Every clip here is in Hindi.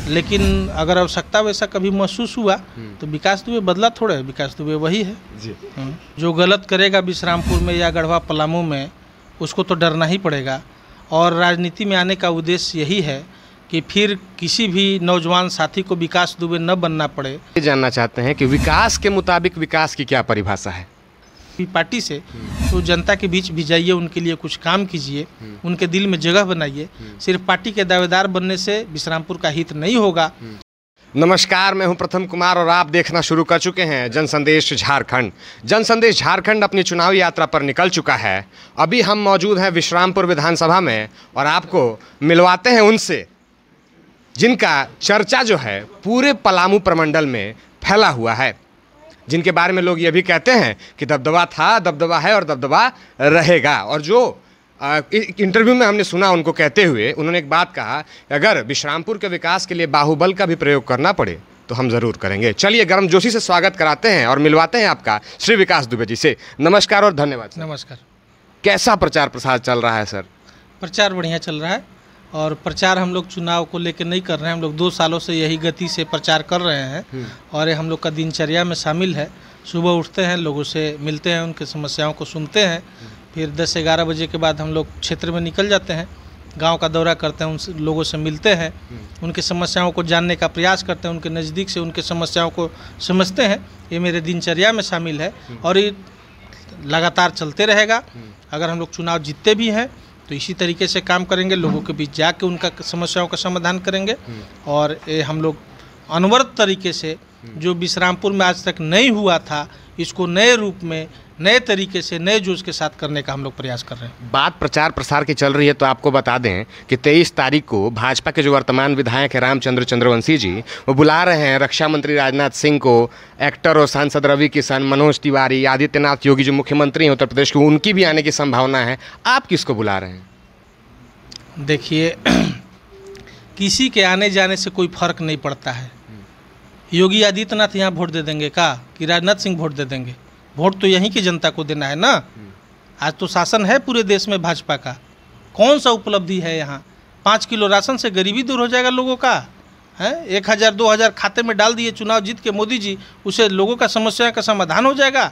लेकिन अगर आवश्यकता वैसा कभी महसूस हुआ तो विकास दुबे बदला थोड़ा है, विकास दुबे वही है जी। जो गलत करेगा विश्रामपुर में या गढ़वा पलामू में उसको तो डरना ही पड़ेगा। और राजनीति में आने का उद्देश्य यही है कि फिर किसी भी नौजवान साथी को विकास दुबे न बनना पड़े। ये जानना चाहते हैं कि विकास के मुताबिक विकास की क्या परिभाषा है? पार्टी से तो जनता के बीच भी जाइए, उनके लिए कुछ काम कीजिए, उनके दिल में जगह बनाइए। सिर्फ पार्टी के दावेदार बनने से विश्रामपुर का हित नहीं होगा। नमस्कार, मैं हूं प्रथम कुमार और आप देखना शुरू कर चुके हैं जन संदेश झारखंड। जन संदेश झारखंड अपनी चुनावी यात्रा पर निकल चुका है। अभी हम मौजूद हैं विश्रामपुर विधानसभा में और आपको मिलवाते हैं उनसे जिनका चर्चा जो है पूरे पलामू प्रमंडल में फैला हुआ है, जिनके बारे में लोग ये भी कहते हैं कि दबदबा था, दबदबा है और दबदबा रहेगा। और जो इंटरव्यू में हमने सुना उनको कहते हुए, उन्होंने एक बात कहा, अगर विश्रामपुर के विकास के लिए बाहुबल का भी प्रयोग करना पड़े तो हम ज़रूर करेंगे। चलिए गर्मजोशी से स्वागत कराते हैं और मिलवाते हैं आपका श्री विकास दुबे जी से। नमस्कार और धन्यवाद। नमस्कार। कैसा प्रचार प्रसार चल रहा है सर? प्रचार बढ़िया चल रहा है और प्रचार हम लोग चुनाव को लेकर नहीं कर रहे हैं। हम लोग 2 सालों से यही गति से प्रचार कर रहे हैं और ये हम लोग का दिनचर्या में शामिल है। सुबह उठते हैं, लोगों से मिलते हैं, उनकी समस्याओं को सुनते हैं, फिर 10-11 बजे के बाद हम लोग क्षेत्र में निकल जाते हैं, गांव का दौरा करते हैं, उन लोगों से मिलते हैं, उनकी समस्याओं को जानने का प्रयास करते हैं, उनके नज़दीक से उनके समस्याओं को समझते हैं। ये मेरे दिनचर्या में शामिल है और ये लगातार चलते रहेगा। अगर हम लोग चुनाव जीतते भी हैं तो इसी तरीके से काम करेंगे, लोगों के बीच जाके उनका समस्याओं का समाधान करेंगे। और ये हम लोग अनवरत तरीके से जो विश्रामपुर में आज तक नहीं हुआ था, इसको नए रूप में, नए तरीके से, नए जोश के साथ करने का हम लोग प्रयास कर रहे हैं। बात प्रचार प्रसार की चल रही है तो आपको बता दें कि 23 तारीख को भाजपा के जो वर्तमान विधायक हैं रामचंद्र चंद्रवंशी जी, वो बुला रहे हैं रक्षा मंत्री राजनाथ सिंह को, एक्टर और सांसद रवि किशन, मनोज तिवारी, आदित्यनाथ योगी जो मुख्यमंत्री हैं उत्तर प्रदेश के, उनकी भी आने की संभावना है। आप किसको बुला रहे हैं? देखिए, किसी के आने जाने से कोई फर्क नहीं पड़ता है। योगी आदित्यनाथ यहाँ वोट दे देंगे का कि राजनाथ सिंह वोट दे देंगे? वोट तो यहीं की जनता को देना है ना। आज तो शासन है पूरे देश में भाजपा का। कौन सा उपलब्धि है यहाँ? 5 किलो राशन से गरीबी दूर हो जाएगा लोगों का, है 1000-2000 खाते में डाल दिए चुनाव जीत के मोदी जी, उससे लोगों का समस्या का समाधान हो जाएगा।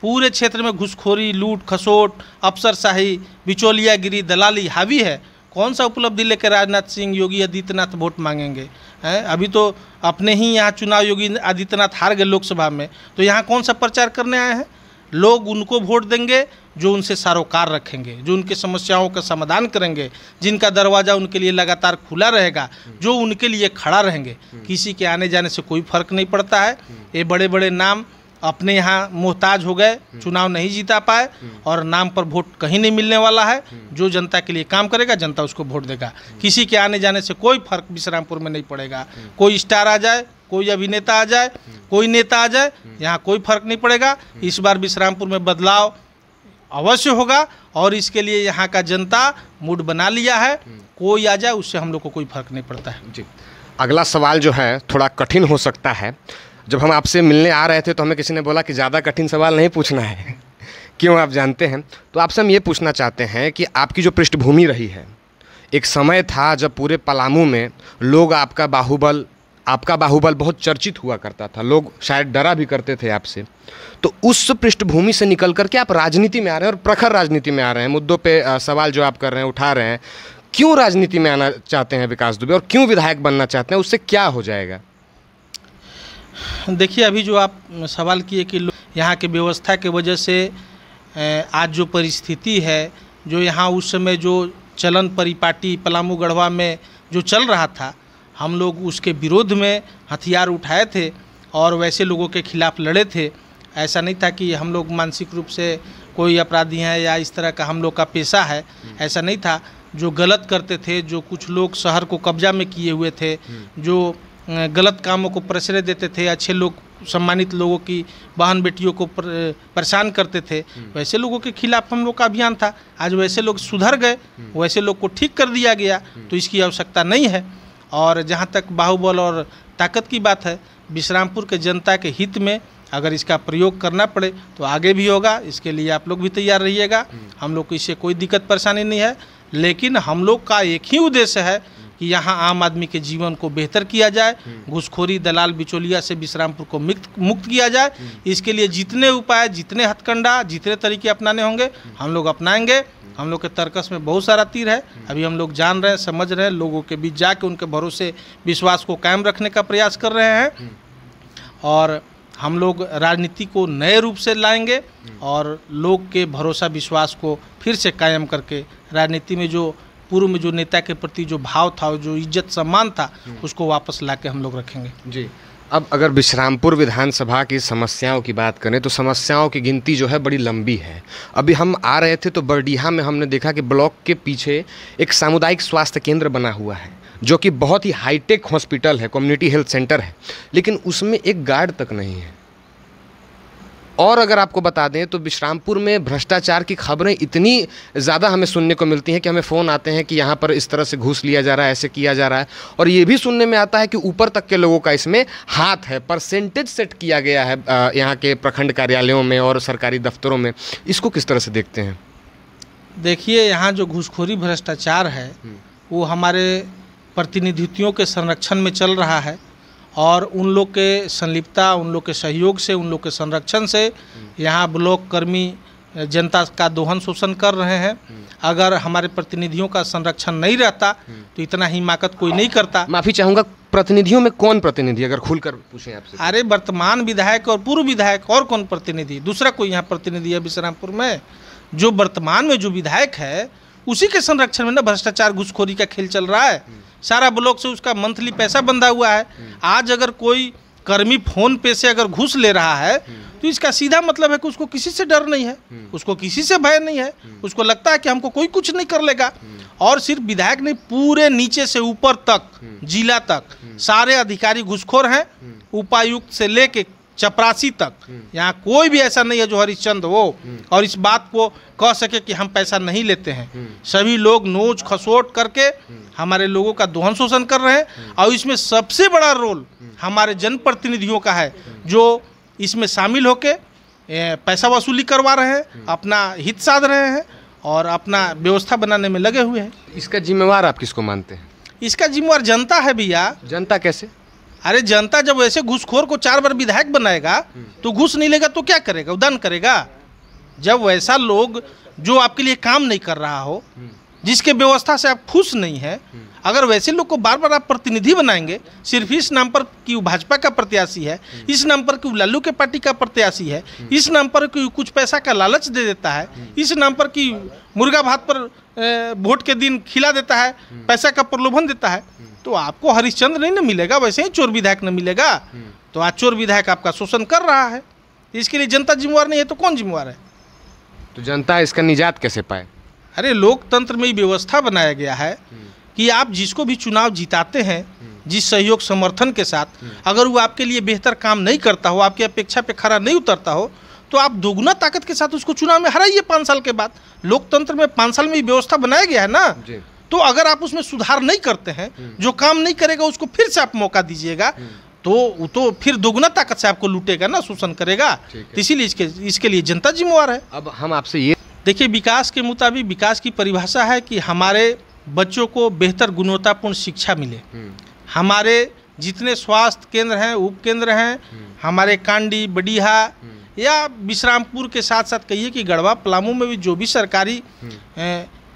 पूरे क्षेत्र में घुसखोरी, लूट खसोट, अफसरशाही, बिचौलियागिरी, दलाली हावी है। कौन सा उपलब्धि लेकर राजनाथ सिंह, योगी आदित्यनाथ वोट मांगेंगे? हैं अभी तो अपने ही यहाँ चुनाव योगी आदित्यनाथ हार गए लोकसभा में, तो यहाँ कौन सा प्रचार करने आए हैं? लोग उनको वोट देंगे जो उनसे सरोकार रखेंगे, जो उनके समस्याओं का समाधान करेंगे, जिनका दरवाज़ा उनके लिए लगातार खुला रहेगा, जो उनके लिए खड़ा रहेंगे। किसी के आने जाने से कोई फर्क नहीं पड़ता है। ये बड़े बड़े नाम अपने यहाँ मोहताज हो गए, चुनाव नहीं जीता पाए और नाम पर वोट कहीं नहीं मिलने वाला है। जो जनता के लिए काम करेगा जनता उसको वोट देगा। किसी के आने जाने से कोई फर्क विश्रामपुर में नहीं पड़ेगा। कोई स्टार आ जाए, कोई अभिनेता आ जाए, कोई नेता आ जाए, यहाँ कोई फर्क नहीं पड़ेगा। इस बार विश्रामपुर में बदलाव अवश्य होगा और इसके लिए यहाँ का जनता मूड बना लिया है। कोई आ जाए उससे हम लोग को कोई फर्क नहीं पड़ता है जी। अगला सवाल जो है थोड़ा कठिन हो सकता है। जब हम आपसे मिलने आ रहे थे तो हमें किसी ने बोला कि ज़्यादा कठिन सवाल नहीं पूछना है, क्यों आप जानते हैं। तो आपसे हम ये पूछना चाहते हैं कि आपकी जो पृष्ठभूमि रही है, एक समय था जब पूरे पलामू में लोग आपका बाहुबल बहुत चर्चित हुआ करता था, लोग शायद डरा भी करते थे आपसे। तो उस पृष्ठभूमि से निकल करके आप राजनीति में आ रहे हैं और प्रखर राजनीति में आ रहे हैं। मुद्दों पे सवाल जो आप कर रहे हैं, उठा रहे हैं। क्यों राजनीति में आना चाहते हैं विकास दुबे और क्यों विधायक बनना चाहते हैं? उससे क्या हो जाएगा? देखिए, अभी जो आप सवाल किए कि यहाँ की व्यवस्था की वजह से आज जो परिस्थिति है, जो यहाँ उस समय जो चलन परिपाटी पलामू गढ़वा में जो चल रहा था, हम लोग उसके विरोध में हथियार उठाए थे और वैसे लोगों के खिलाफ लड़े थे। ऐसा नहीं था कि हम लोग मानसिक रूप से कोई अपराधी हैं या इस तरह का हम लोग का पेशा है, ऐसा नहीं था। जो गलत करते थे, जो कुछ लोग शहर को कब्जा में किए हुए थे, जो गलत कामों को प्रश्रय देते थे, अच्छे लोग, सम्मानित लोगों की बहन बेटियों को परेशान करते थे, वैसे लोगों के खिलाफ हम लोग का अभियान था। आज वैसे लोग सुधर गए, वैसे लोग को ठीक कर दिया गया, तो इसकी आवश्यकता नहीं है। और जहाँ तक बाहुबल और ताकत की बात है, विश्रामपुर के जनता के हित में अगर इसका प्रयोग करना पड़े तो आगे भी होगा। इसके लिए आप लोग भी तैयार रहिएगा। हम लोग को इससे कोई दिक्कत परेशानी नहीं है, लेकिन हम लोग का एक ही उद्देश्य है कि यहाँ आम आदमी के जीवन को बेहतर किया जाए, घूसखोरी दलाल बिचौलिया से विश्रामपुर को मुक्त किया जाए। इसके लिए जितने उपाय, जितने हथकंडा, जितने तरीके अपनाने होंगे हम लोग अपनाएंगे। हम लोग के तर्कस में बहुत सारा तीर है, अभी हम लोग जान रहे हैं, समझ रहे हैं, लोगों के बीच जाके उनके भरोसे विश्वास को कायम रखने का प्रयास कर रहे हैं और हम लोग राजनीति को नए रूप से लाएंगे और लोग के भरोसा विश्वास को फिर से कायम करके राजनीति में जो पूर्व में जो नेता के प्रति जो भाव था, जो इज्जत सम्मान था, उसको वापस लाके हम लोग रखेंगे जी। अब अगर विश्रामपुर विधानसभा की समस्याओं की बात करें तो समस्याओं की गिनती जो है बड़ी लंबी है। अभी हम आ रहे थे तो बरडीहा में हमने देखा कि ब्लॉक के पीछे एक सामुदायिक स्वास्थ्य केंद्र बना हुआ है जो कि बहुत ही हाईटेक हॉस्पिटल है, कम्युनिटी हेल्थ सेंटर है, लेकिन उसमें एक गार्ड तक नहीं है। और अगर आपको बता दें तो विश्रामपुर में भ्रष्टाचार की खबरें इतनी ज़्यादा हमें सुनने को मिलती हैं कि हमें फ़ोन आते हैं कि यहाँ पर इस तरह से घूस लिया जा रहा है, ऐसे किया जा रहा है, और ये भी सुनने में आता है कि ऊपर तक के लोगों का इसमें हाथ है। परसेंटेज सेट किया गया है यहाँ के प्रखंड कार्यालयों में और सरकारी दफ्तरों में। इसको किस तरह से देखते हैं? देखिए, यहाँ जो घूसखोरी भ्रष्टाचार है वो हमारे प्रतिनिधित्वों के संरक्षण में चल रहा है और उन लोग के संलिप्तता, उन लोग के सहयोग से, उन लोग के संरक्षण से यहाँ ब्लॉक कर्मी जनता का दोहन शोषण कर रहे हैं। अगर हमारे प्रतिनिधियों का संरक्षण नहीं रहता तो इतना हिमाकत कोई नहीं करता। माफ़ी चाहूँगा, प्रतिनिधियों में कौन प्रतिनिधि, अगर खुलकर पूछें आपसे? अरे वर्तमान विधायक और पूर्व विधायक, और कौन प्रतिनिधि? दूसरा कोई यहाँ प्रतिनिधि है विश्रामपुर में? जो वर्तमान में जो विधायक है उसी के संरक्षण में ना भ्रष्टाचार घूसखोरी का खेल चल रहा है। सारा ब्लॉक से उसका मंथली पैसा बंधा हुआ है। आज अगर कोई कर्मी फोन पे से अगर घूस ले रहा है तो इसका सीधा मतलब है कि उसको किसी से डर नहीं है, उसको किसी से भय नहीं है, उसको लगता है कि हमको कोई कुछ नहीं कर लेगा। और सिर्फ विधायक नहीं, पूरे नीचे से ऊपर तक, जिला तक सारे अधिकारी घूसखोर हैं, उपायुक्त से लेके चपरासी तक। यहाँ कोई भी ऐसा नहीं है जो हरिश्चंद्र हो और इस बात को कह सके कि हम पैसा नहीं लेते हैं। सभी लोग नोच खसोट करके हमारे लोगों का दोहन शोषण कर रहे हैं और इसमें सबसे बड़ा रोल हमारे जनप्रतिनिधियों का है जो इसमें शामिल होके पैसा वसूली करवा रहे हैं, अपना हित साध रहे हैं और अपना व्यवस्था बनाने में लगे हुए हैं। इसका जिम्मेवार आप किसको मानते हैं? इसका जिम्मेवार जनता है भैया। जनता कैसे? अरे जनता जब वैसे घूसखोर को 4 बार विधायक बनाएगा तो घूस नहीं लेगा तो क्या करेगा? उदान करेगा। जब वैसा लोग जो आपके लिए काम नहीं कर रहा हो, जिसके व्यवस्था से आप खुश नहीं है, अगर वैसे लोग को बार बार आप प्रतिनिधि बनाएंगे सिर्फ इस नाम पर कि वो भाजपा का प्रत्याशी है, इस नाम पर कि वो लालू के पार्टी का प्रत्याशी है, इस नाम पर कि कुछ पैसा का लालच दे देता है, इस नाम पर कि मुर्गा भात पर वोट के दिन खिला देता है, पैसा का प्रलोभन देता है, तो आपको हरिश्चंद्र नहीं ना मिलेगा, वैसे ही चोर विधायक न मिलेगा। तो आज चोर विधायक आपका शोषण कर रहा है, इसके लिए जनता जिम्मेवार नहीं है तो कौन जिम्मेवार है? तो जनता इसका निजात कैसे पाए? अरे लोकतंत्र में व्यवस्था बनाया गया है कि आप जिसको भी चुनाव जिताते हैं, जिस सहयोग समर्थन के साथ, अगर वो आपके लिए बेहतर काम नहीं करता हो, आपकी अपेक्षा पे खरा नहीं उतरता हो, तो आप दोगुना ताकत के साथ उसको चुनाव में हराइए 5 साल के बाद। लोकतंत्र में 5 साल में व्यवस्था बनाया गया है ना। तो अगर आप उसमें सुधार नहीं करते हैं, जो काम नहीं करेगा उसको फिर से आप मौका दीजिएगा, तो फिर दोगुना ताकत से आपको लूटेगा ना, शोषण करेगा। तो इसीलिए इसके लिए जनता जिम्मेवार है। अब हम आपसे ये देखिए, विकास के मुताबिक विकास की परिभाषा है कि हमारे बच्चों को बेहतर गुणवत्तापूर्ण शिक्षा मिले। हमारे जितने स्वास्थ्य केंद्र हैं, उप केंद्र हैं, हमारे कांडी, बडीहा या विश्रामपुर के साथ साथ कहिए कि गढ़वा, पलामू में भी जो भी सरकारी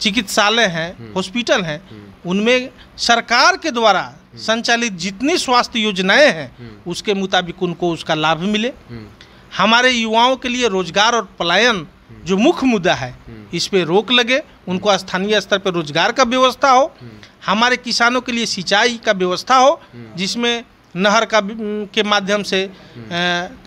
चिकित्सालय हैं, हॉस्पिटल हैं, उनमें सरकार के द्वारा संचालित जितनी स्वास्थ्य योजनाएं हैं उसके मुताबिक उनको उसका लाभ मिले। हमारे युवाओं के लिए रोजगार और पलायन जो मुख्य मुद्दा है, इस पे रोक लगे, उनको स्थानीय स्तर पर रोजगार का व्यवस्था हो। हमारे किसानों के लिए सिंचाई का व्यवस्था हो, जिसमें नहर का के माध्यम से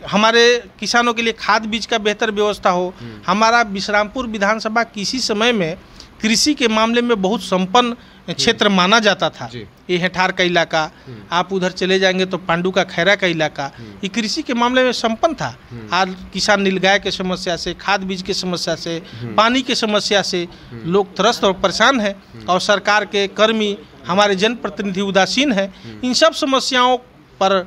हमारे किसानों के लिए खाद बीज का बेहतर व्यवस्था हो। हमारा विश्रामपुर विधानसभा किसी समय में कृषि के मामले में बहुत संपन्न क्षेत्र माना जाता था। ये हेठार का इलाका, आप उधर चले जाएंगे तो पांडू का खैरा का इलाका, ये कृषि के मामले में संपन्न था। आज किसान नीलगाय के समस्या से, खाद बीज के समस्या से, पानी के समस्या से लोग त्रस्त और परेशान हैं और सरकार के कर्मी, हमारे जनप्रतिनिधि उदासीन हैं। इन सब समस्याओं पर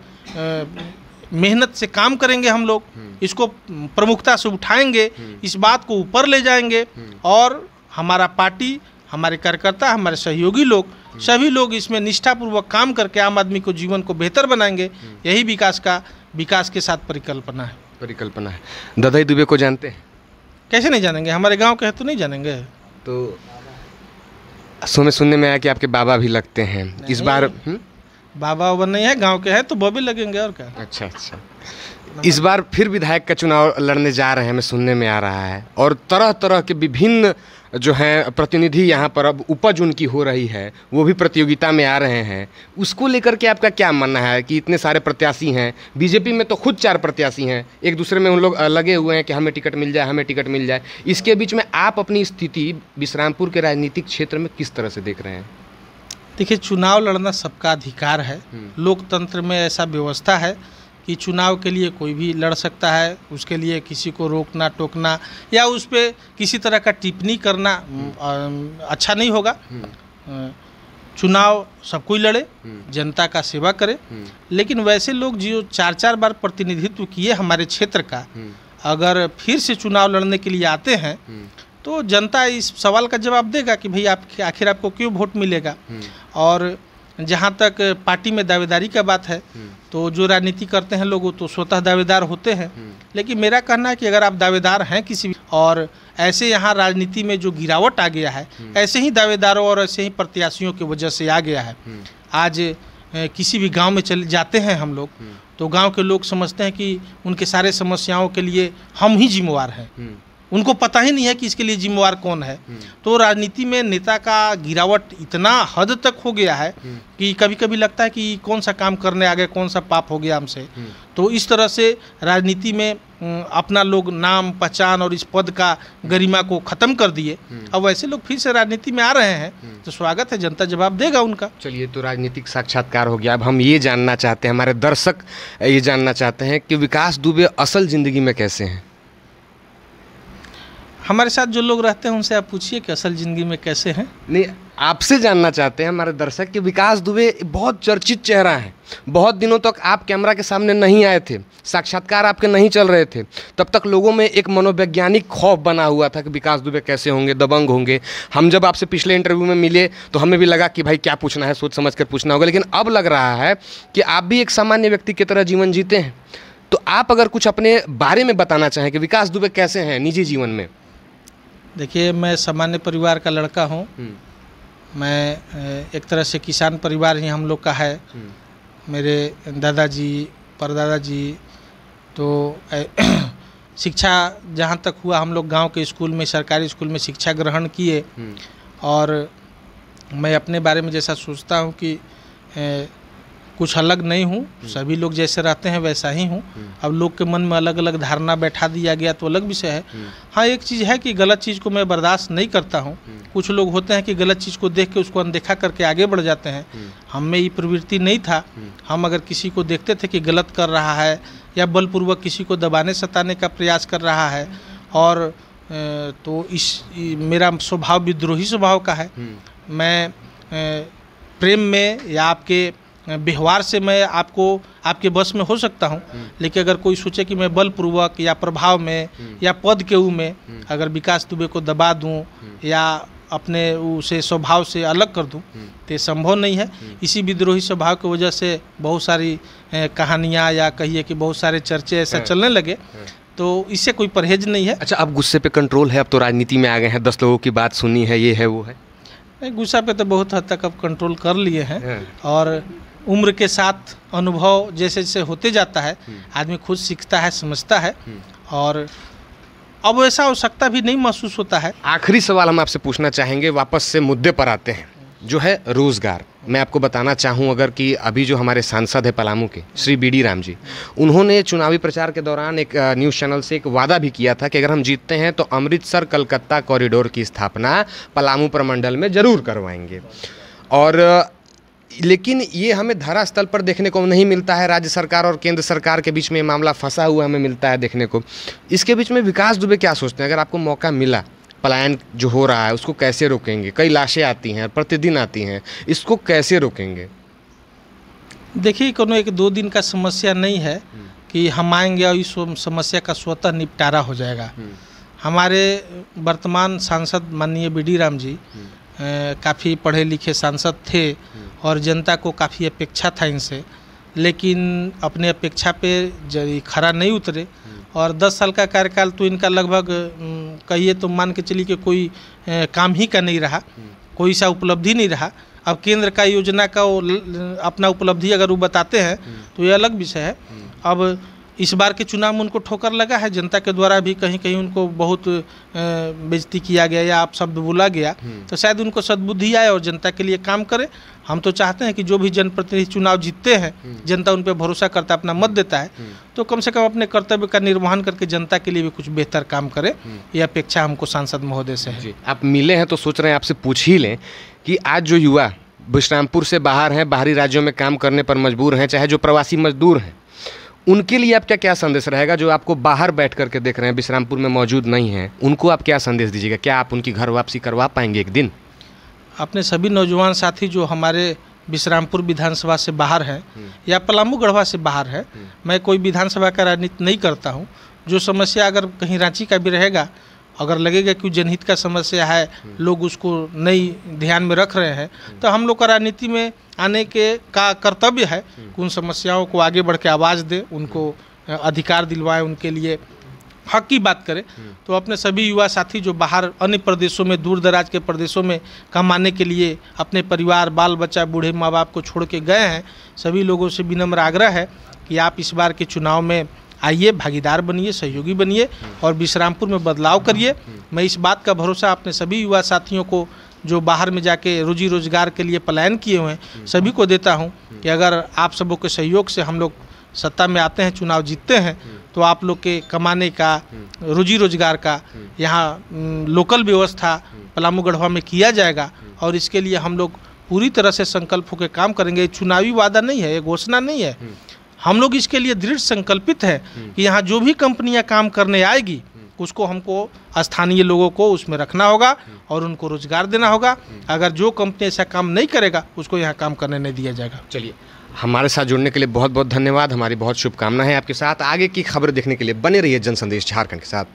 मेहनत से काम करेंगे हम लोग, इसको प्रमुखता से उठाएंगे, इस बात को ऊपर ले जाएंगे और हमारा पार्टी, हमारे कार्यकर्ता, हमारे सहयोगी लोग सभी लोग इसमें निष्ठापूर्वक काम करके आम आदमी को जीवन को बेहतर बनाएंगे। यही विकास के साथ परिकल्पना है। ददाई दुबे को जानते हैं? कैसे नहीं जानेंगे, हमारे गांव के हैं तो नहीं जानेंगे। तो सुनने में आया कि आपके बाबा भी लगते हैं इस बार। बाबा वाबा नहीं है, गांव के हैं तो बॉबी लगेंगे और क्या। अच्छा। इस बार फिर विधायक का चुनाव लड़ने जा रहे हैं, हमें सुनने में आ रहा है, और तरह तरह के विभिन्न जो हैं प्रतिनिधि यहाँ पर अब उपज उनकी हो रही है, वो भी प्रतियोगिता में आ रहे हैं। उसको लेकर के आपका क्या मानना है कि इतने सारे प्रत्याशी हैं? बीजेपी में तो खुद 4 प्रत्याशी हैं, एक दूसरे में उन लोग लगे हुए हैं कि हमें टिकट मिल जाए। इसके बीच में आप अपनी स्थिति विश्रामपुर के राजनीतिक क्षेत्र में किस तरह से देख रहे हैं? देखिए, चुनाव लड़ना सबका अधिकार है। लोकतंत्र में ऐसा व्यवस्था है कि चुनाव के लिए कोई भी लड़ सकता है। उसके लिए किसी को रोकना टोकना या उस पर किसी तरह का टिप्पणी करना अच्छा नहीं होगा। चुनाव सब कोई लड़े, जनता का सेवा करे, लेकिन वैसे लोग जो 4 बार प्रतिनिधित्व किए हमारे क्षेत्र का, अगर फिर से चुनाव लड़ने के लिए आते हैं तो जनता इस सवाल का जवाब देगा कि भाई आखिर आपको क्यों वोट मिलेगा। और जहाँ तक पार्टी में दावेदारी का बात है, तो जो राजनीति करते हैं लोग वो तो स्वतः दावेदार होते हैं, लेकिन मेरा कहना है कि अगर आप दावेदार हैं किसी भी, और ऐसे यहाँ राजनीति में जो गिरावट आ गया है, ऐसे ही दावेदारों और ऐसे ही प्रत्याशियों की वजह से आ गया है। आज किसी भी गांव में चले जाते हैं हम लोग, तो गांव के लोग समझते हैं कि उनके सारे समस्याओं के लिए हम ही जिम्मेवार हैं। उनको पता ही नहीं है कि इसके लिए जिम्मेवार कौन है। तो राजनीति में नेता का गिरावट इतना हद तक हो गया है कि कभी कभी लगता है कि कौन सा काम करने आ गए, कौन सा पाप हो गया हमसे। तो इस तरह से राजनीति में अपना लोग नाम पहचान और इस पद का गरिमा को ख़त्म कर दिए। अब वैसे लोग फिर से राजनीति में आ रहे हैं, तो स्वागत है, जनता जवाब देगा उनका। चलिए, तो राजनीतिक साक्षात्कार हो गया। अब हम ये जानना चाहते हैं, हमारे दर्शक ये जानना चाहते हैं कि विकास दुबे असल ज़िंदगी में कैसे हैं? हमारे साथ जो लोग रहते हैं उनसे आप पूछिए कि असल ज़िंदगी में कैसे हैं। नहीं, आपसे जानना चाहते हैं हमारे दर्शक कि विकास दुबे बहुत चर्चित चेहरा है। बहुत दिनों तक आप कैमरा के सामने नहीं आए थे, साक्षात्कार आपके नहीं चल रहे थे, तब तक लोगों में एक मनोवैज्ञानिक खौफ बना हुआ था कि विकास दुबे कैसे होंगे, दबंग होंगे। हम जब आपसे पिछले इंटरव्यू में मिले तो हमें भी लगा कि भाई क्या पूछना है, सोच समझ कर पूछना होगा, लेकिन अब लग रहा है कि आप भी एक सामान्य व्यक्ति की तरह जीवन जीते हैं। तो आप अगर कुछ अपने बारे में बताना चाहें कि विकास दुबे कैसे हैं निजी जीवन में। देखिए, मैं सामान्य परिवार का लड़का हूँ। मैं एक तरह से किसान परिवार ही हम लोग का है। मेरे दादाजी परदादाजी तो शिक्षा जहाँ तक हुआ हम लोग गांव के स्कूल में, सरकारी स्कूल में शिक्षा ग्रहण किए। और मैं अपने बारे में जैसा सोचता हूँ कि कुछ अलग नहीं हूँ, सभी लोग जैसे रहते हैं वैसा ही हूँ। अब लोग के मन में अलग अलग धारणा बैठा दिया गया तो अलग विषय है। हाँ, एक चीज़ है कि गलत चीज़ को मैं बर्दाश्त नहीं करता हूँ। कुछ लोग होते हैं कि गलत चीज़ को देख के उसको अनदेखा करके आगे बढ़ जाते हैं। हम में ये प्रवृत्ति नहीं था। हम अगर किसी को देखते थे कि गलत कर रहा है या बलपूर्वक किसी को दबाने सताने का प्रयास कर रहा है, और तो मेरा स्वभाव विद्रोही स्वभाव का है। मैं प्रेम में या आपके व्यवहार से मैं आपके बस में हो सकता हूं, लेकिन अगर कोई सोचे कि मैं बलपूर्वक या प्रभाव में या पद के में अगर विकास दुबे को दबा दूं या अपने उसे स्वभाव से अलग कर दूं, तो ये संभव नहीं है। इसी विद्रोही स्वभाव की वजह से बहुत सारी कहानियां या कहिए कि बहुत सारे चर्चे ऐसा चलने लगे, तो इससे कोई परहेज नहीं है। अच्छा, अब गुस्से पे कंट्रोल है? अब तो राजनीति में आ गए हैं, 10 लोगों की बात सुनी है, ये है वो है। गुस्सा पे तो बहुत हद तक अब कंट्रोल कर लिए हैं, और उम्र के साथ अनुभव जैसे जैसे होते जाता है आदमी खुद सीखता है, समझता है, और अब ऐसा आवश्यकता भी नहीं महसूस होता है। आखिरी सवाल हम आपसे पूछना चाहेंगे, वापस से मुद्दे पर आते हैं, जो है रोज़गार। मैं आपको बताना चाहूँ अगर कि अभी जो हमारे सांसद है पलामू के श्री बीडी राम जी, उन्होंने चुनावी प्रचार के दौरान एक न्यूज़ चैनल से एक वादा भी किया था कि अगर हम जीतते हैं तो अमृतसर कलकत्ता कॉरिडोर की स्थापना पलामू प्रमंडल में ज़रूर करवाएंगे। और लेकिन ये हमें धरातल पर देखने को नहीं मिलता है। राज्य सरकार और केंद्र सरकार के बीच में मामला फंसा हुआ हमें मिलता है देखने को। इसके बीच में विकास दुबे क्या सोचते हैं, अगर आपको मौका मिला, पलायन जो हो रहा है उसको कैसे रोकेंगे? कई लाशें आती हैं, प्रतिदिन आती हैं, इसको कैसे रोकेंगे? देखिए, कोनो 1-2 दिन का समस्या नहीं है कि हम आएंगे और इस समस्या का स्वतः निपटारा हो जाएगा। हमारे वर्तमान सांसद माननीय बीडी राम जी काफ़ी पढ़े लिखे सांसद थे और जनता को काफ़ी अपेक्षा था इनसे, लेकिन अपने अपेक्षा पे खरा नहीं उतरे और 10 साल का कार्यकाल तो इनका लगभग कहिए तो मान के चलिए कि कोई काम ही का नहीं रहा, कोई सा उपलब्धि नहीं रहा। अब केंद्र का योजना का वो अपना उपलब्धि अगर वो बताते हैं तो ये अलग विषय है। अब इस बार के चुनाव में उनको ठोकर लगा है, जनता के द्वारा भी कहीं कहीं उनको बहुत बेइज्जती किया गया या आप शब्द बोला गया, तो शायद उनको सद्बुद्धि आए और जनता के लिए काम करे। हम तो चाहते हैं कि जो भी जनप्रतिनिधि चुनाव जीतते हैं, जनता उन पर भरोसा करता है, अपना मत देता है, तो कम से कम अपने कर्तव्य का निर्वहन करके जनता के लिए भी कुछ बेहतर काम करे। ये अपेक्षा हमको सांसद महोदय से है। आप मिले हैं तो सोच रहे हैं आपसे पूछ ही लें कि आज जो युवा विश्रामपुर से बाहर हैं, बाहरी राज्यों में काम करने पर मजबूर हैं, चाहे जो प्रवासी मजदूर हैं, उनके लिए आपका क्या संदेश रहेगा? जो आपको बाहर बैठ करके देख रहे हैं, विश्रामपुर में मौजूद नहीं हैं, उनको आप क्या संदेश दीजिएगा? क्या आप उनकी घर वापसी करवा पाएंगे एक दिन? अपने सभी नौजवान साथी जो हमारे विश्रामपुर विधानसभा से बाहर हैं या पलामू गढ़वा से बाहर है, मैं कोई विधानसभा का राजनीति नहीं करता हूं। जो समस्या अगर कहीं रांची का भी रहेगा, अगर लगेगा कि जनहित का समस्या है, लोग उसको नहीं ध्यान में रख रहे हैं, तो हम लोग का राजनीति में आने के का कर्तव्य है कि उन समस्याओं को आगे बढ़ के आवाज़ दे, उनको अधिकार दिलवाए, उनके लिए हक की बात करें। तो अपने सभी युवा साथी जो बाहर अन्य प्रदेशों में, दूर दराज के प्रदेशों में कमाने के लिए अपने परिवार, बाल बच्चा, बूढ़े माँ बाप को छोड़ के गए हैं, सभी लोगों से विनम्र आग्रह है कि आप इस बार के चुनाव में आइए, भागीदार बनिए, सहयोगी बनिए और विश्रामपुर में बदलाव करिए। मैं इस बात का भरोसा अपने सभी युवा साथियों को जो बाहर में जाके रोजी रोजगार के लिए पलायन किए हुए हैं, सभी को देता हूं कि अगर आप सबों के सहयोग से हम लोग सत्ता में आते हैं, चुनाव जीतते हैं, तो आप लोग के कमाने का, रोजी रोजगार का यहाँ लोकल व्यवस्था पलामू गढ़वा में किया जाएगा और इसके लिए हम लोग पूरी तरह से संकल्प होकर काम करेंगे। चुनावी वादा नहीं है, ये घोषणा नहीं है, हम लोग इसके लिए दृढ़ संकल्पित है कि यहाँ जो भी कंपनियां काम करने आएगी उसको हमको स्थानीय लोगों को उसमें रखना होगा और उनको रोजगार देना होगा। अगर जो कंपनी ऐसा काम नहीं करेगा उसको यहाँ काम करने नहीं दिया जाएगा। चलिए, हमारे साथ जुड़ने के लिए बहुत बहुत धन्यवाद। हमारी बहुत शुभकामनाएं हैं आपके साथ। आगे की खबर देखने के लिए बने रहिए जन संदेश झारखंड के साथ।